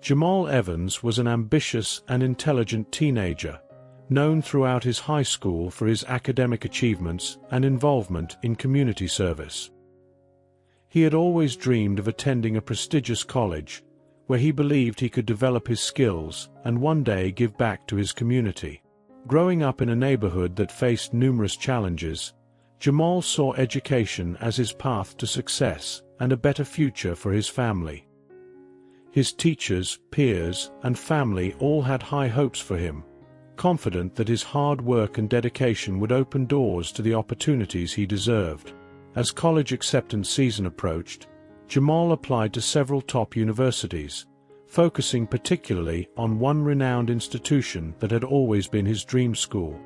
Jamal Evans was an ambitious and intelligent teenager, known throughout his high school for his academic achievements and involvement in community service. He had always dreamed of attending a prestigious college, where he believed he could develop his skills and one day give back to his community. Growing up in a neighborhood that faced numerous challenges, Jamal saw education as his path to success and a better future for his family. His teachers, peers, and family all had high hopes for him, confident that his hard work and dedication would open doors to the opportunities he deserved. As college acceptance season approached, Jamal applied to several top universities, focusing particularly on one renowned institution that had always been his dream school.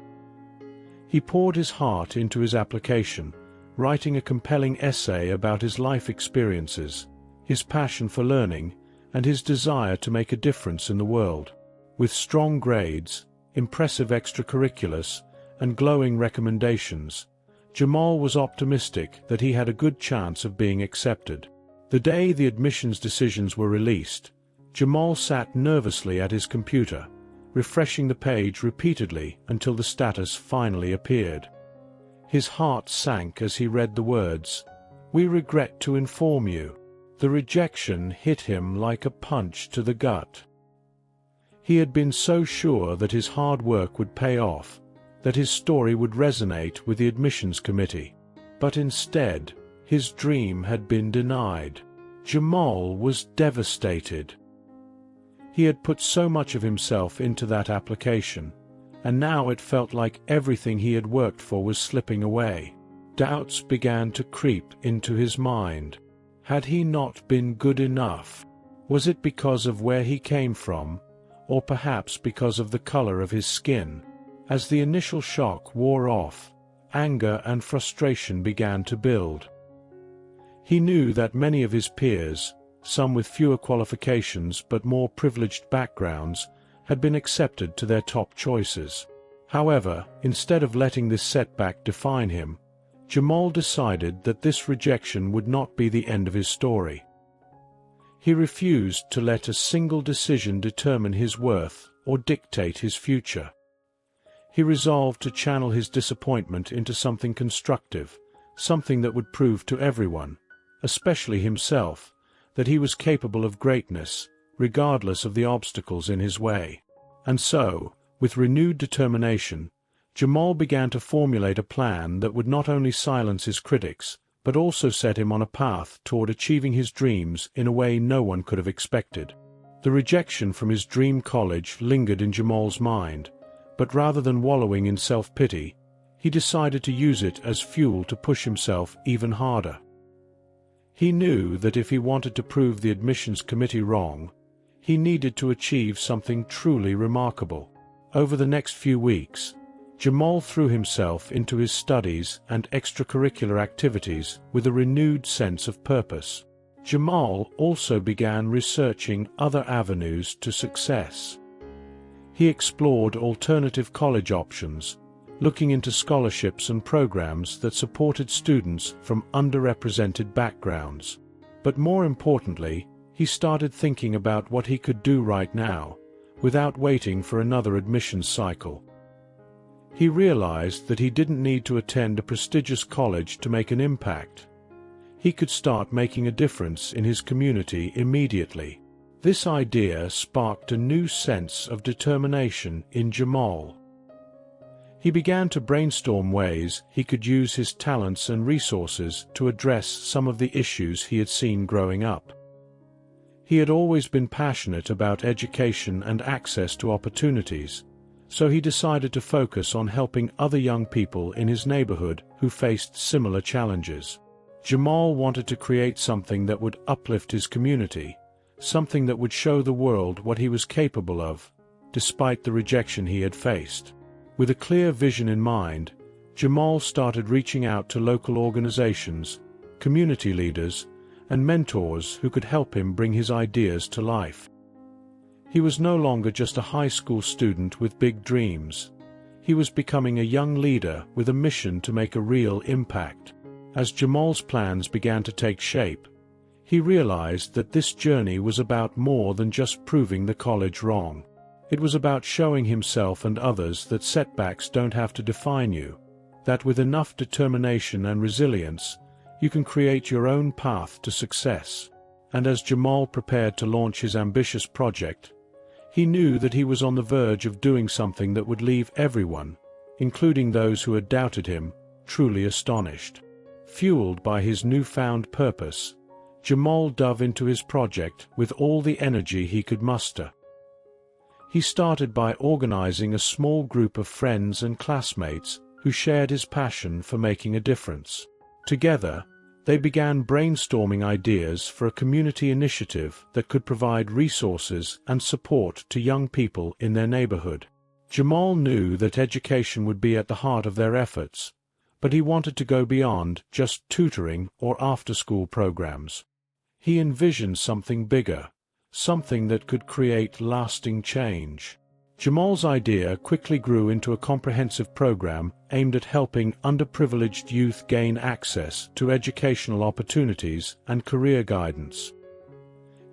He poured his heart into his application, writing a compelling essay about his life experiences, his passion for learning, and his desire to make a difference in the world. With strong grades, impressive extracurriculars, and glowing recommendations, Jamal was optimistic that he had a good chance of being accepted. The day the admissions decisions were released, Jamal sat nervously at his computer, refreshing the page repeatedly until the status finally appeared. His heart sank as he read the words, "We regret to inform you." The rejection hit him like a punch to the gut. He had been so sure that his hard work would pay off, that his story would resonate with the admissions committee. But instead, his dream had been denied. Jamal was devastated. He had put so much of himself into that application, and now it felt like everything he had worked for was slipping away. Doubts began to creep into his mind. Had he not been good enough? Was it because of where he came from, or perhaps because of the color of his skin? As the initial shock wore off, anger and frustration began to build. He knew that many of his peers, some with fewer qualifications but more privileged backgrounds, had been accepted to their top choices. However, instead of letting this setback define him, Jamal decided that this rejection would not be the end of his story. He refused to let a single decision determine his worth or dictate his future. He resolved to channel his disappointment into something constructive, something that would prove to everyone, especially himself, that he was capable of greatness, regardless of the obstacles in his way. And so, with renewed determination, Jamal began to formulate a plan that would not only silence his critics, but also set him on a path toward achieving his dreams in a way no one could have expected. The rejection from his dream college lingered in Jamal's mind, but rather than wallowing in self-pity, he decided to use it as fuel to push himself even harder. He knew that if he wanted to prove the admissions committee wrong, he needed to achieve something truly remarkable. Over the next few weeks, Jamal threw himself into his studies and extracurricular activities with a renewed sense of purpose. Jamal also began researching other avenues to success. He explored alternative college options, looking into scholarships and programs that supported students from underrepresented backgrounds. But more importantly, he started thinking about what he could do right now, without waiting for another admissions cycle. He realized that he didn't need to attend a prestigious college to make an impact. He could start making a difference in his community immediately. This idea sparked a new sense of determination in Jamal. He began to brainstorm ways he could use his talents and resources to address some of the issues he had seen growing up. He had always been passionate about education and access to opportunities, so he decided to focus on helping other young people in his neighborhood who faced similar challenges. Jamal wanted to create something that would uplift his community, something that would show the world what he was capable of, despite the rejection he had faced. With a clear vision in mind, Jamal started reaching out to local organizations, community leaders, and mentors who could help him bring his ideas to life. He was no longer just a high school student with big dreams. He was becoming a young leader with a mission to make a real impact. As Jamal's plans began to take shape, He realized that this journey was about more than just proving the college wrong. It was about showing himself and others that setbacks don't have to define you, that with enough determination and resilience, you can create your own path to success. And as Jamal prepared to launch his ambitious project, he knew that he was on the verge of doing something that would leave everyone, including those who had doubted him, truly astonished. Fueled by his newfound purpose, Jamal dove into his project with all the energy he could muster. He started by organizing a small group of friends and classmates who shared his passion for making a difference. Together, they began brainstorming ideas for a community initiative that could provide resources and support to young people in their neighborhood. Jamal knew that education would be at the heart of their efforts, but he wanted to go beyond just tutoring or after-school programs. He envisioned something bigger, something that could create lasting change. Jamal's idea quickly grew into a comprehensive program aimed at helping underprivileged youth gain access to educational opportunities and career guidance.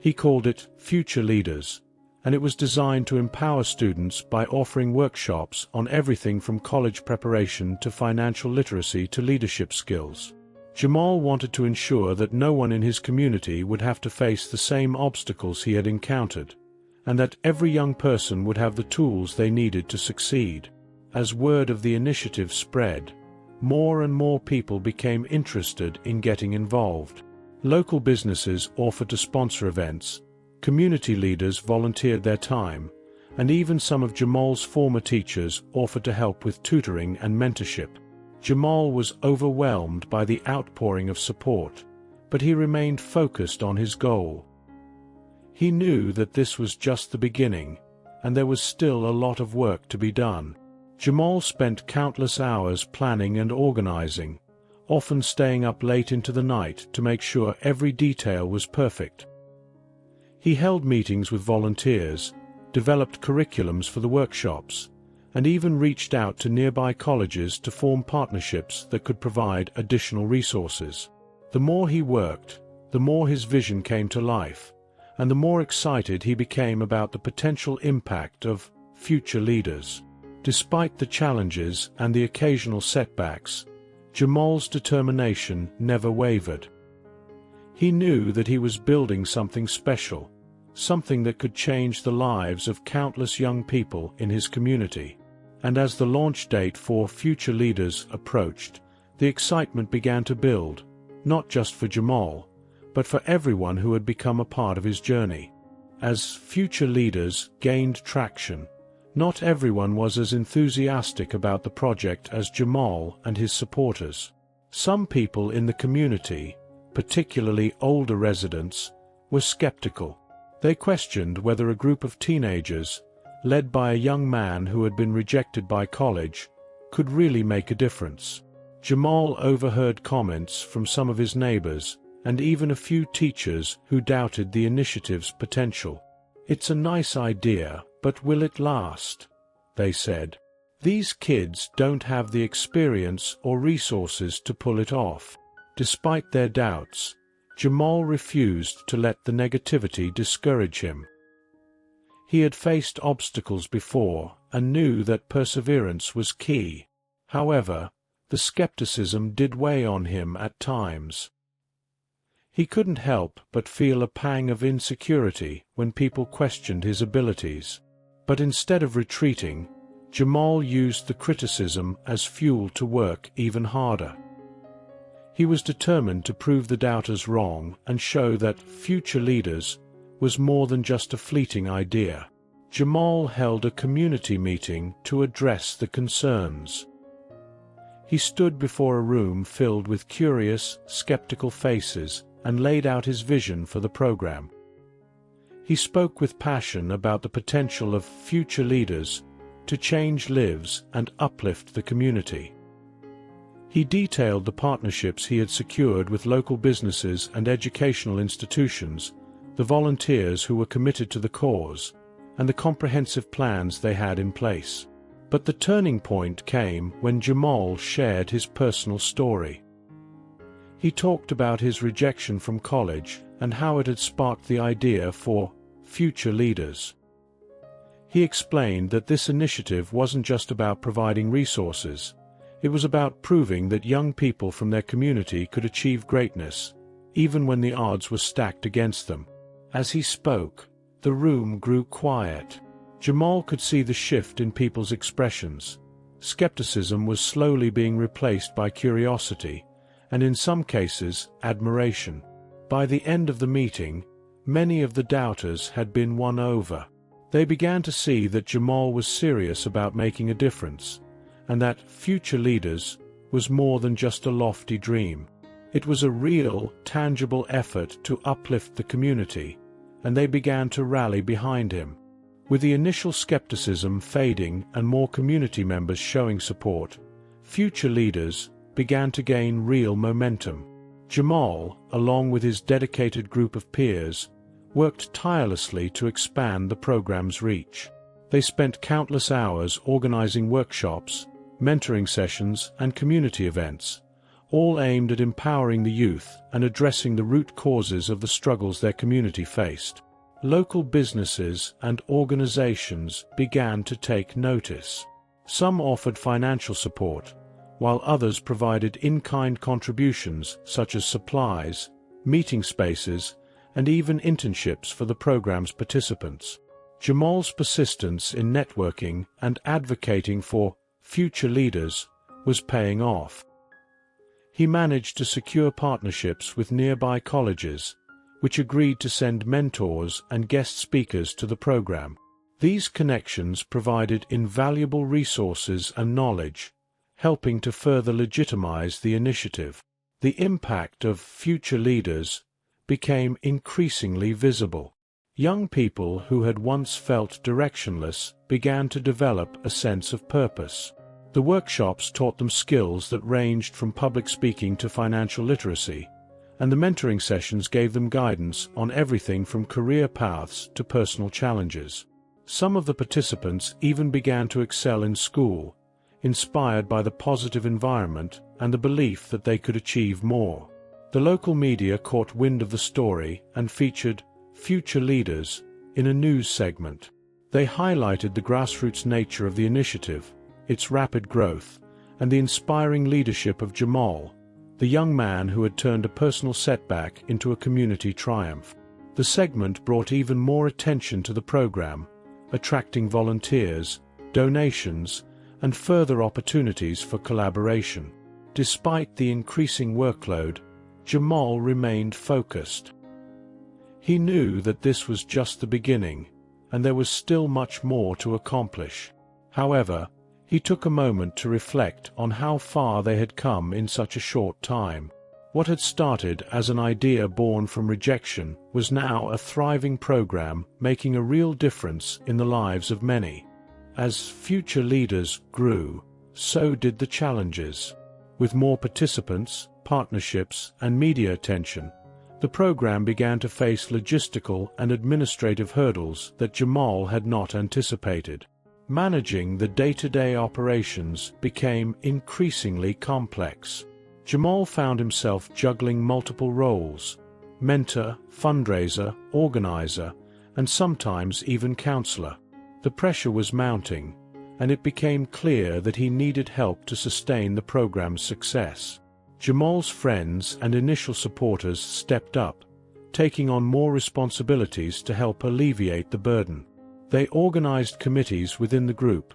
He called it Future Leaders, and it was designed to empower students by offering workshops on everything from college preparation to financial literacy to leadership skills. Jamal wanted to ensure that no one in his community would have to face the same obstacles he had encountered, and that every young person would have the tools they needed to succeed. As word of the initiative spread, more and more people became interested in getting involved. Local businesses offered to sponsor events, community leaders volunteered their time, and even some of Jamal's former teachers offered to help with tutoring and mentorship. Jamal was overwhelmed by the outpouring of support, but he remained focused on his goal. He knew that this was just the beginning, and there was still a lot of work to be done. Jamal spent countless hours planning and organizing, often staying up late into the night to make sure every detail was perfect. He held meetings with volunteers, developed curriculums for the workshops, and even reached out to nearby colleges to form partnerships that could provide additional resources. The more he worked, the more his vision came to life, and the more excited he became about the potential impact of Future Leaders. Despite the challenges and the occasional setbacks, Jamal's determination never wavered. He knew that he was building something special, something that could change the lives of countless young people in his community. And as the launch date for Future Leaders approached, the excitement began to build, not just for Jamal, but for everyone who had become a part of his journey. As Future Leaders gained traction, not everyone was as enthusiastic about the project as Jamal and his supporters. Some people in the community, particularly older residents, were skeptical. They questioned whether a group of teenagers, led by a young man who had been rejected by college, could really make a difference. Jamal overheard comments from some of his neighbors, and even a few teachers who doubted the initiative's potential. "It's a nice idea, but will it last?" they said. "These kids don't have the experience or resources to pull it off." Despite their doubts, Jamal refused to let the negativity discourage him. He had faced obstacles before and knew that perseverance was key. However, the skepticism did weigh on him at times. He couldn't help but feel a pang of insecurity when people questioned his abilities. But instead of retreating, Jamal used the criticism as fuel to work even harder. He was determined to prove the doubters wrong and show that Future Leaders was more than just a fleeting idea. Jamal held a community meeting to address the concerns. He stood before a room filled with curious, skeptical faces and laid out his vision for the program. He spoke with passion about the potential of Future Leaders to change lives and uplift the community. He detailed the partnerships he had secured with local businesses and educational institutions, the volunteers who were committed to the cause, and the comprehensive plans they had in place. But the turning point came when Jamal shared his personal story. He talked about his rejection from college and how it had sparked the idea for future leaders. He explained that this initiative wasn't just about providing resources, it was about proving that young people from their community could achieve greatness, even when the odds were stacked against them. As he spoke, the room grew quiet. Jamal could see the shift in people's expressions. Skepticism was slowly being replaced by curiosity, and in some cases, admiration. By the end of the meeting, many of the doubters had been won over. They began to see that Jamal was serious about making a difference, and that future leaders was more than just a lofty dream. It was a real, tangible effort to uplift the community, and they began to rally behind him. With the initial skepticism fading and more community members showing support, future leaders began to gain real momentum. Jamal, along with his dedicated group of peers, worked tirelessly to expand the program's reach. They spent countless hours organizing workshops, mentoring sessions, and community events, all aimed at empowering the youth and addressing the root causes of the struggles their community faced. Local businesses and organizations began to take notice. Some offered financial support, while others provided in-kind contributions such as supplies, meeting spaces, and even internships for the program's participants. Jamal's persistence in networking and advocating for future leaders was paying off. He managed to secure partnerships with nearby colleges, which agreed to send mentors and guest speakers to the program. These connections provided invaluable resources and knowledge, helping to further legitimize the initiative. The impact of future leaders became increasingly visible. Young people who had once felt directionless began to develop a sense of purpose. The workshops taught them skills that ranged from public speaking to financial literacy, and the mentoring sessions gave them guidance on everything from career paths to personal challenges. Some of the participants even began to excel in school, inspired by the positive environment and the belief that they could achieve more. The local media caught wind of the story and featured future leaders in a news segment. They highlighted the grassroots nature of the initiative, its rapid growth, and the inspiring leadership of Jamal, the young man who had turned a personal setback into a community triumph. The segment brought even more attention to the program, attracting volunteers, donations, and further opportunities for collaboration. Despite the increasing workload, Jamal remained focused. He knew that this was just the beginning, and there was still much more to accomplish. However, he took a moment to reflect on how far they had come in such a short time. What had started as an idea born from rejection was now a thriving program making a real difference in the lives of many. As future leaders grew, so did the challenges. With more participants, partnerships, and media attention, the program began to face logistical and administrative hurdles that Jamal had not anticipated. Managing the day-to-day operations became increasingly complex. Jamal found himself juggling multiple roles: mentor, fundraiser, organizer, and sometimes even counselor. The pressure was mounting, and it became clear that he needed help to sustain the program's success. Jamal's friends and initial supporters stepped up, taking on more responsibilities to help alleviate the burden. They organized committees within the group,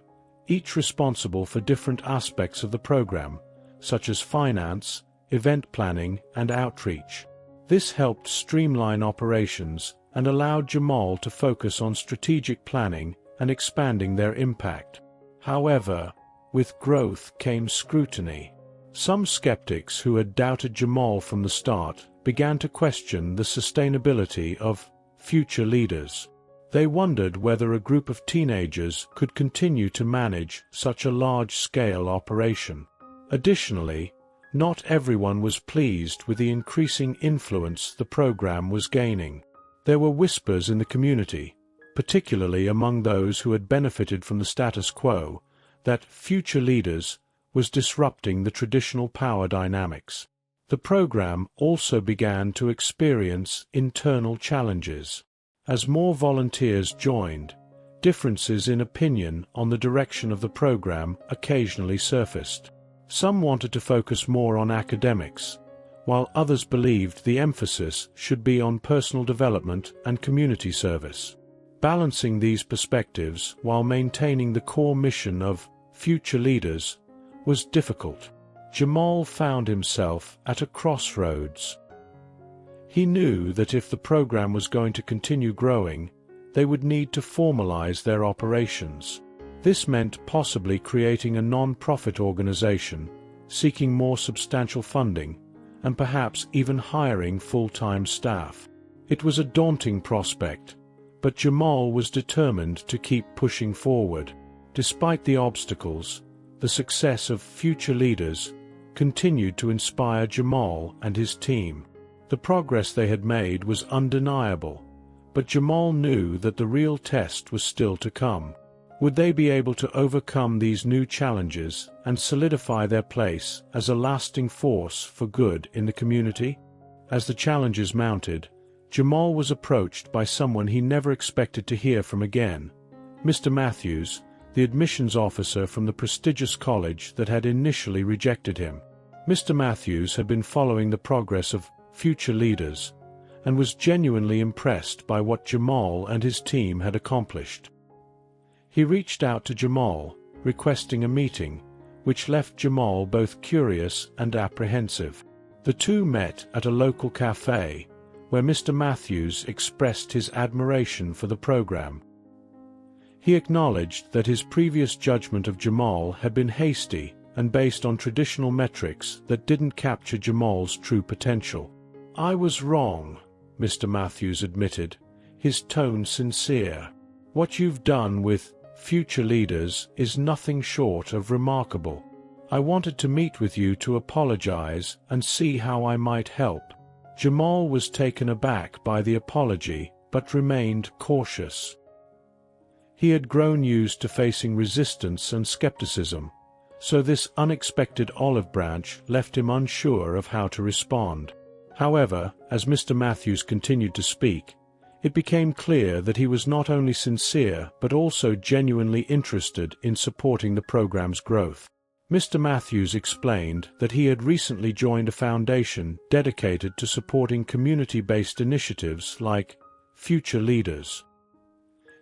each responsible for different aspects of the program, such as finance, event planning, and outreach. This helped streamline operations and allowed Jamal to focus on strategic planning and expanding their impact. However, with growth came scrutiny. Some skeptics who had doubted Jamal from the start began to question the sustainability of future leaders. They wondered whether a group of teenagers could continue to manage such a large-scale operation. Additionally, not everyone was pleased with the increasing influence the program was gaining. There were whispers in the community, particularly among those who had benefited from the status quo, that future leaders was disrupting the traditional power dynamics. The program also began to experience internal challenges. As more volunteers joined, differences in opinion on the direction of the program occasionally surfaced. Some wanted to focus more on academics, while others believed the emphasis should be on personal development and community service. Balancing these perspectives while maintaining the core mission of Future Leaders was difficult. Jamal found himself at a crossroads. He knew that if the program was going to continue growing, they would need to formalize their operations. This meant possibly creating a non-profit organization, seeking more substantial funding, and perhaps even hiring full-time staff. It was a daunting prospect, but Jamal was determined to keep pushing forward. Despite the obstacles, the success of Future Leaders continued to inspire Jamal and his team. The progress they had made was undeniable, but Jamal knew that the real test was still to come. Would they be able to overcome these new challenges and solidify their place as a lasting force for good in the community? As the challenges mounted, Jamal was approached by someone he never expected to hear from again, Mr. Matthews, the admissions officer from the prestigious college that had initially rejected him. Mr. Matthews had been following the progress of Future Leaders and was genuinely impressed by what Jamal and his team had accomplished. He reached out to Jamal, requesting a meeting, which left Jamal both curious and apprehensive. The two met at a local cafe, where Mr. Matthews expressed his admiration for the program. He acknowledged that his previous judgment of Jamal had been hasty and based on traditional metrics that didn't capture Jamal's true potential. "I was wrong," Mr. Matthews admitted, his tone sincere. "What you've done with Future Leaders is nothing short of remarkable. I wanted to meet with you to apologize and see how I might help." Jamal was taken aback by the apology, but remained cautious. He had grown used to facing resistance and skepticism, so this unexpected olive branch left him unsure of how to respond. However, as Mr. Matthews continued to speak, it became clear that he was not only sincere but also genuinely interested in supporting the program's growth. Mr. Matthews explained that he had recently joined a foundation dedicated to supporting community-based initiatives like Future Leaders.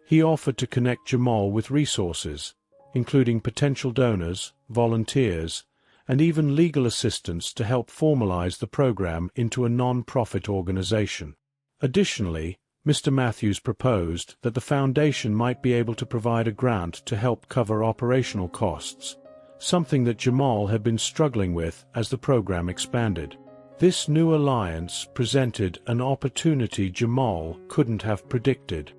He offered to connect Jamal with resources, including potential donors, volunteers, and even legal assistance to help formalize the program into a non-profit organization. Additionally, Mr. Matthews proposed that the foundation might be able to provide a grant to help cover operational costs, something that Jamal had been struggling with as the program expanded. This new alliance presented an opportunity Jamal couldn't have predicted.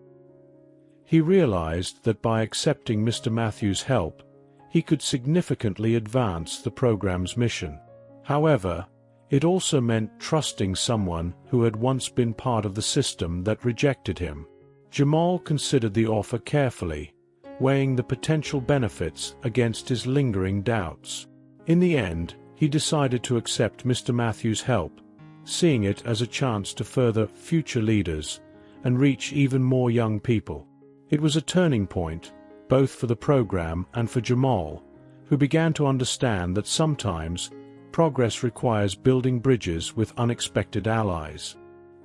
He realized that by accepting Mr. Matthews' help, he could significantly advance the program's mission. However, it also meant trusting someone who had once been part of the system that rejected him. Jamal considered the offer carefully, weighing the potential benefits against his lingering doubts. In the end, he decided to accept Mr. Matthews' help, seeing it as a chance to further Future Leaders and reach even more young people. It was a turning point, both for the program and for Jamal, who began to understand that sometimes progress requires building bridges with unexpected allies.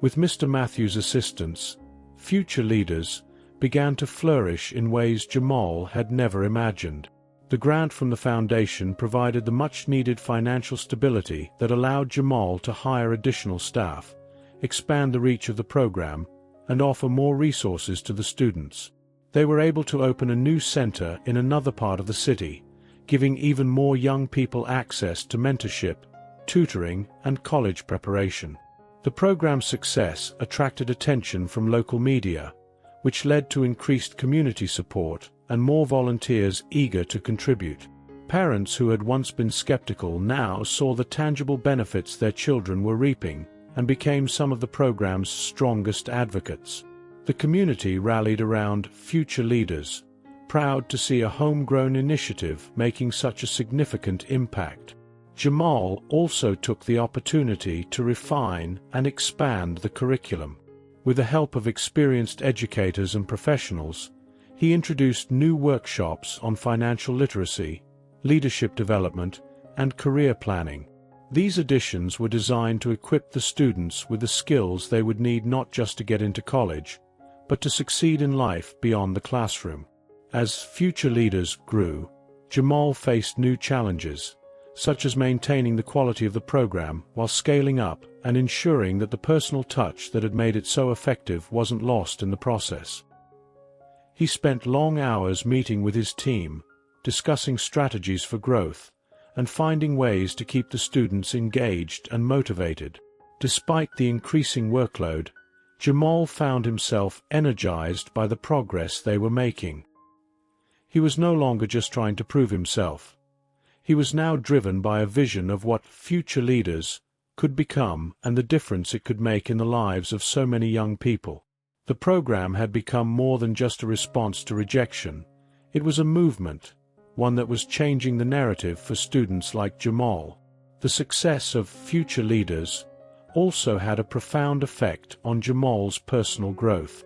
With Mr. Matthews' assistance, Future Leaders began to flourish in ways Jamal had never imagined. The grant from the foundation provided the much-needed financial stability that allowed Jamal to hire additional staff, expand the reach of the program, and offer more resources to the students. They were able to open a new center in another part of the city, giving even more young people access to mentorship, tutoring, and college preparation. The program's success attracted attention from local media, which led to increased community support and more volunteers eager to contribute. Parents who had once been skeptical now saw the tangible benefits their children were reaping and became some of the program's strongest advocates. The community rallied around Future Leaders, proud to see a homegrown initiative making such a significant impact. Jamal also took the opportunity to refine and expand the curriculum. With the help of experienced educators and professionals, he introduced new workshops on financial literacy, leadership development, and career planning. These additions were designed to equip the students with the skills they would need not just to get into college, but to succeed in life beyond the classroom. As future leaders grew, Jamal faced new challenges, such as maintaining the quality of the program while scaling up and ensuring that the personal touch that had made it so effective wasn't lost in the process. He spent long hours meeting with his team, discussing strategies for growth, and finding ways to keep the students engaged and motivated. Despite the increasing workload, Jamal found himself energized by the progress they were making. He was no longer just trying to prove himself. He was now driven by a vision of what future leaders could become and the difference it could make in the lives of so many young people. The program had become more than just a response to rejection. It was a movement, one that was changing the narrative for students like Jamal. The success of future leaders also had a profound effect on Jamal's personal growth.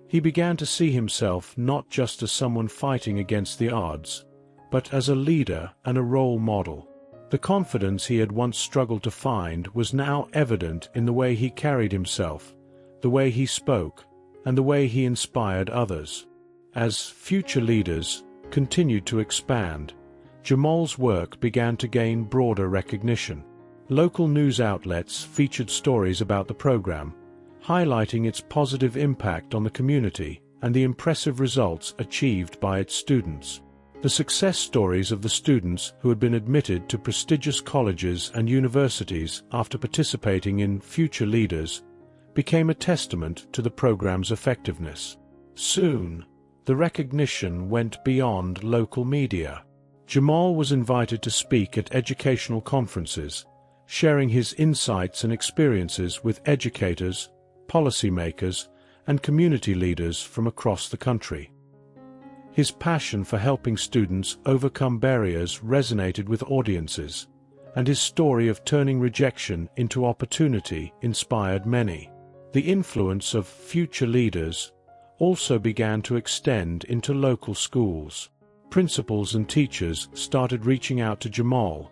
He began to see himself not just as someone fighting against the odds, but as a leader and a role model. The confidence he had once struggled to find was now evident in the way he carried himself, the way he spoke, and the way he inspired others. As future leaders continued to expand, Jamal's work began to gain broader recognition. Local news outlets featured stories about the program, highlighting its positive impact on the community and the impressive results achieved by its students. The success stories of the students who had been admitted to prestigious colleges and universities after participating in Future Leaders became a testament to the program's effectiveness. Soon, the recognition went beyond local media. Jamal was invited to speak at educational conferences, sharing his insights and experiences with educators, policymakers, and community leaders from across the country. His passion for helping students overcome barriers resonated with audiences, and his story of turning rejection into opportunity inspired many. The influence of future leaders also began to extend into local schools. Principals and teachers started reaching out to Jamal,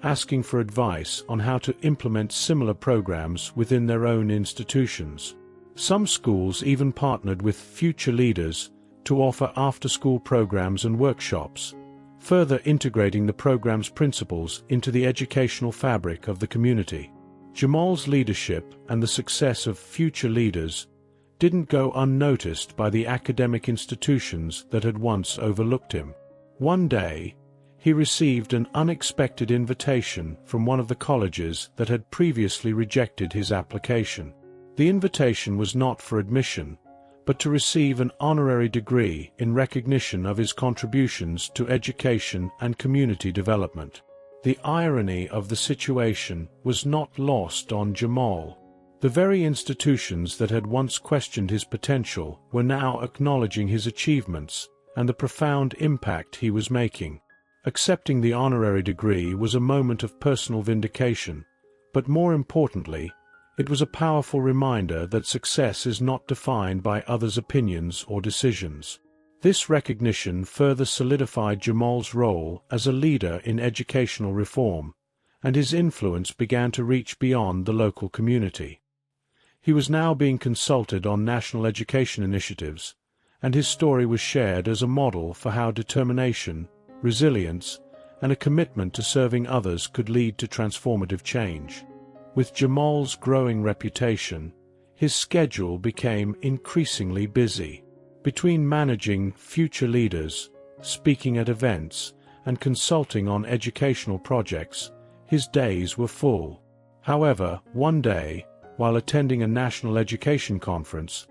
asking for advice on how to implement similar programs within their own institutions. Some schools even partnered with future leaders to offer after-school programs and workshops, further integrating the program's principles into the educational fabric of the community. Jamal's leadership and the success of future leaders didn't go unnoticed by the academic institutions that had once overlooked him. One day, he received an unexpected invitation from one of the colleges that had previously rejected his application. The invitation was not for admission, but to receive an honorary degree in recognition of his contributions to education and community development. The irony of the situation was not lost on Jamal. The very institutions that had once questioned his potential were now acknowledging his achievements and the profound impact he was making. Accepting the honorary degree was a moment of personal vindication, but more importantly, it was a powerful reminder that success is not defined by others' opinions or decisions. This recognition further solidified Jamal's role as a leader in educational reform, and his influence began to reach beyond the local community. He was now being consulted on national education initiatives, and his story was shared as a model for how determination, resilience, and a commitment to serving others could lead to transformative change. With Jamal's growing reputation, his schedule became increasingly busy. Between managing future leaders, speaking at events, and consulting on educational projects, his days were full. However, one day, while attending a national education conference,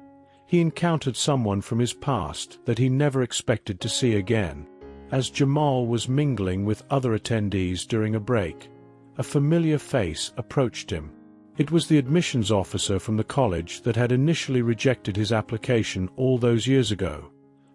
he encountered someone from his past that he never expected to see again. As Jamal was mingling with other attendees during a break, a familiar face approached him. It was the admissions officer from the college that had initially rejected his application all those years ago,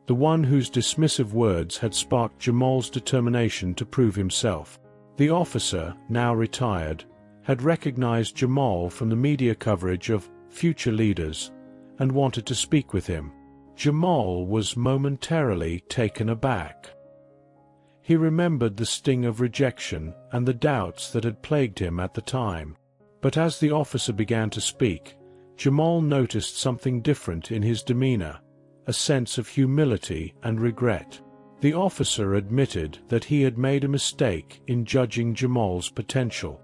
the one whose dismissive words had sparked Jamal's determination to prove himself. The officer, now retired, had recognized Jamal from the media coverage of Future Leaders and wanted to speak with him. Jamal was momentarily taken aback. He remembered the sting of rejection and the doubts that had plagued him at the time. But as the officer began to speak, Jamal noticed something different in his demeanor, a sense of humility and regret. The officer admitted that he had made a mistake in judging Jamal's potential.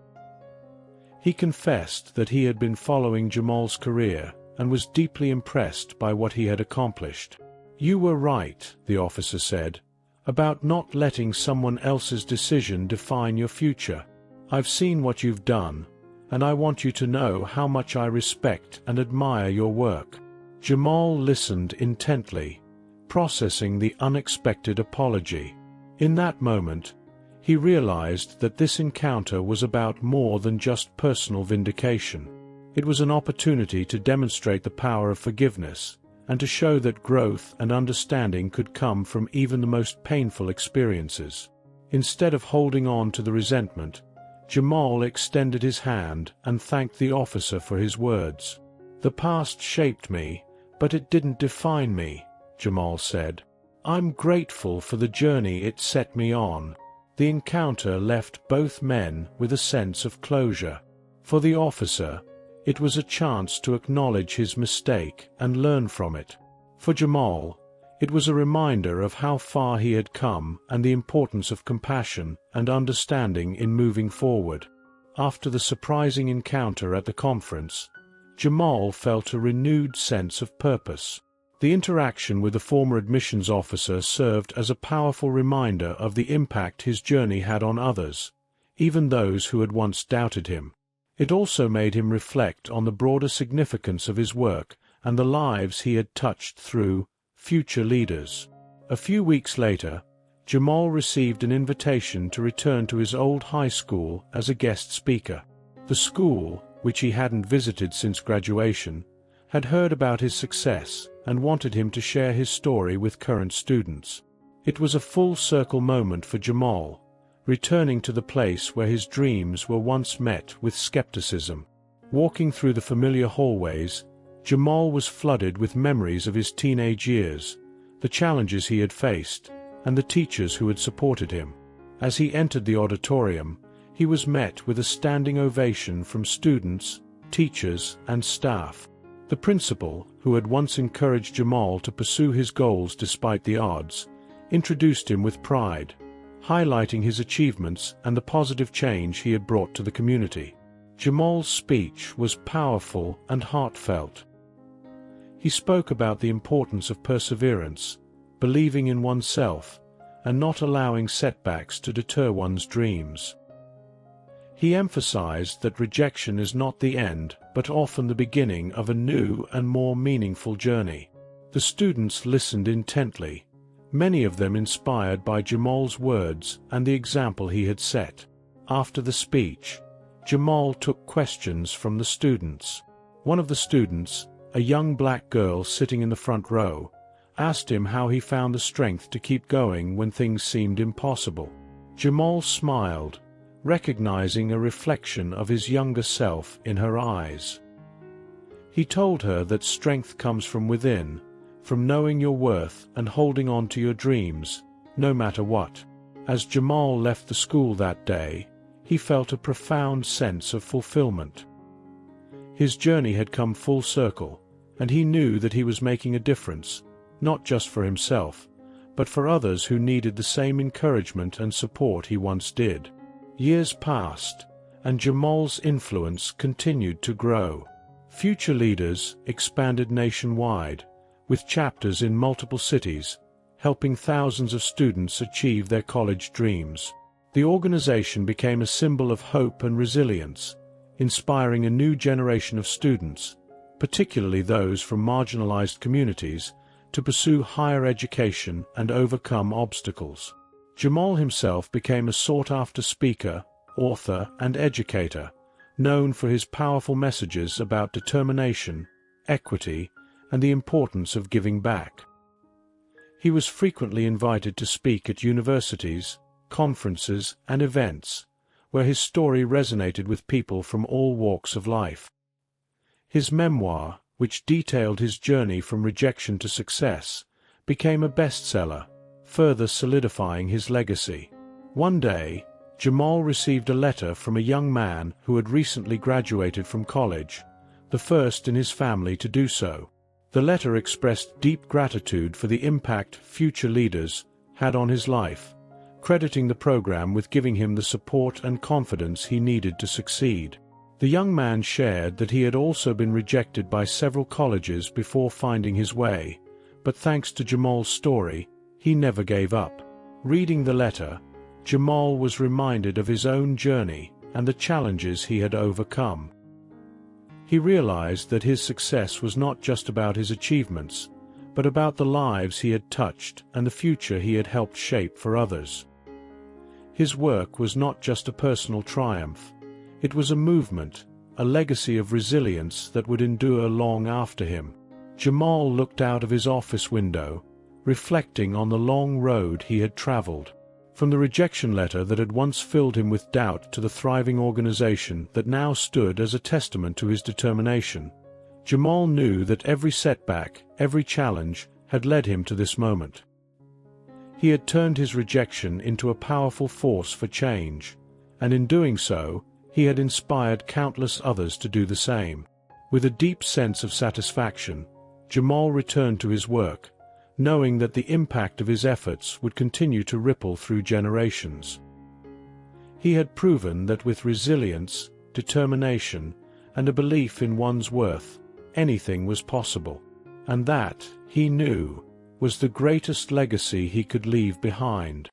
He confessed that he had been following Jamal's career and was deeply impressed by what he had accomplished. "You were right," the officer said, "about not letting someone else's decision define your future. I've seen what you've done, and I want you to know how much I respect and admire your work." Jamal listened intently, processing the unexpected apology. In that moment, he realized that this encounter was about more than just personal vindication. It was an opportunity to demonstrate the power of forgiveness, and to show that growth and understanding could come from even the most painful experiences. Instead of holding on to the resentment, Jamal extended his hand and thanked the officer for his words. "The past shaped me, but it didn't define me," Jamal said. "I'm grateful for the journey it set me on." The encounter left both men with a sense of closure. For the officer, it was a chance to acknowledge his mistake and learn from it. For Jamal, it was a reminder of how far he had come and the importance of compassion and understanding in moving forward. After the surprising encounter at the conference, Jamal felt a renewed sense of purpose. The interaction with the former admissions officer served as a powerful reminder of the impact his journey had on others, even those who had once doubted him. It also made him reflect on the broader significance of his work and the lives he had touched through Future Leaders. A few weeks later, Jamal received an invitation to return to his old high school as a guest speaker. The school, which he hadn't visited since graduation, had heard about his success and wanted him to share his story with current students. It was a full-circle moment for Jamal, returning to the place where his dreams were once met with skepticism. Walking through the familiar hallways, Jamal was flooded with memories of his teenage years, the challenges he had faced, and the teachers who had supported him. As he entered the auditorium, he was met with a standing ovation from students, teachers, and staff. The principal, who had once encouraged Jamal to pursue his goals despite the odds, introduced him with pride, highlighting his achievements and the positive change he had brought to the community. Jamal's speech was powerful and heartfelt. He spoke about the importance of perseverance, believing in oneself, and not allowing setbacks to deter one's dreams. He emphasized that rejection is not the end, but often the beginning of a new and more meaningful journey. The students listened intently, many of them inspired by Jamal's words and the example he had set. After the speech, Jamal took questions from the students. One of the students, a young black girl sitting in the front row, asked him how he found the strength to keep going when things seemed impossible. Jamal smiled, recognizing a reflection of his younger self in her eyes. He told her that strength comes from within, from knowing your worth and holding on to your dreams, no matter what. As Jamal left the school that day, he felt a profound sense of fulfillment. His journey had come full circle, and he knew that he was making a difference, not just for himself, but for others who needed the same encouragement and support he once did. Years passed, and Jamal's influence continued to grow. Future Leaders expanded nationwide, with chapters in multiple cities, helping thousands of students achieve their college dreams. The organization became a symbol of hope and resilience, inspiring a new generation of students, particularly those from marginalized communities, to pursue higher education and overcome obstacles. Jamal himself became a sought-after speaker, author, and educator, known for his powerful messages about determination, equity, and the importance of giving back. He was frequently invited to speak at universities, conferences, and events, where his story resonated with people from all walks of life. His memoir, which detailed his journey from rejection to success, became a bestseller, further solidifying his legacy. One day, Jamal received a letter from a young man who had recently graduated from college, the first in his family to do so. The letter expressed deep gratitude for the impact future leaders had on his life, crediting the program with giving him the support and confidence he needed to succeed. The young man shared that he had also been rejected by several colleges before finding his way, but thanks to Jamal's story, he never gave up. Reading the letter, Jamal was reminded of his own journey and the challenges he had overcome. He realized that his success was not just about his achievements, but about the lives he had touched and the future he had helped shape for others. His work was not just a personal triumph. It was a movement, a legacy of resilience that would endure long after him. Jamal looked out of his office window, reflecting on the long road he had traveled. From the rejection letter that had once filled him with doubt to the thriving organization that now stood as a testament to his determination, Jamal knew that every setback, every challenge, had led him to this moment. He had turned his rejection into a powerful force for change, and in doing so, he had inspired countless others to do the same. With a deep sense of satisfaction, Jamal returned to his work, knowing that the impact of his efforts would continue to ripple through generations. He had proven that with resilience, determination, and a belief in one's worth, anything was possible. And that, he knew, was the greatest legacy he could leave behind.